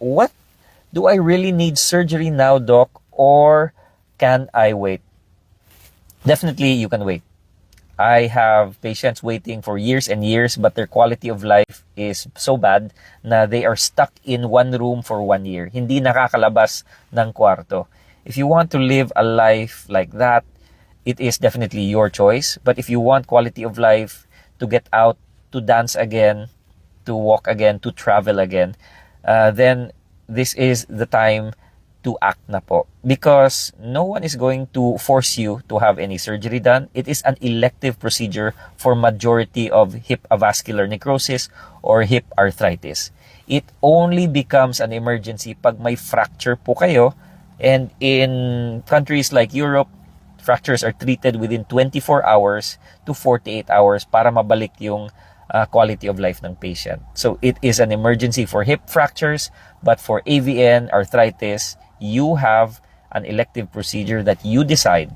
what do I really need surgery now, doc, or can I wait? Definitely, you can wait. I have patients waiting for years and years, but their quality of life is so bad na they are stuck in one room for 1 year. Hindi nakakalabas ng kwarto. If you want to live a life like that, it is definitely your choice. But if you want quality of life, to get out, to dance again, to walk again, to travel again, then this is the time to act na po. Because no one is going to force you to have any surgery done. It is an elective procedure for majority of hip avascular necrosis or hip arthritis. It only becomes an emergency pag may fracture po kayo, and in countries like Europe, fractures are treated within 24 hours to 48 hours para mabalik yung quality of life ng patient. So it is an emergency for hip fractures, but for AVN, arthritis, you have an elective procedure that you decide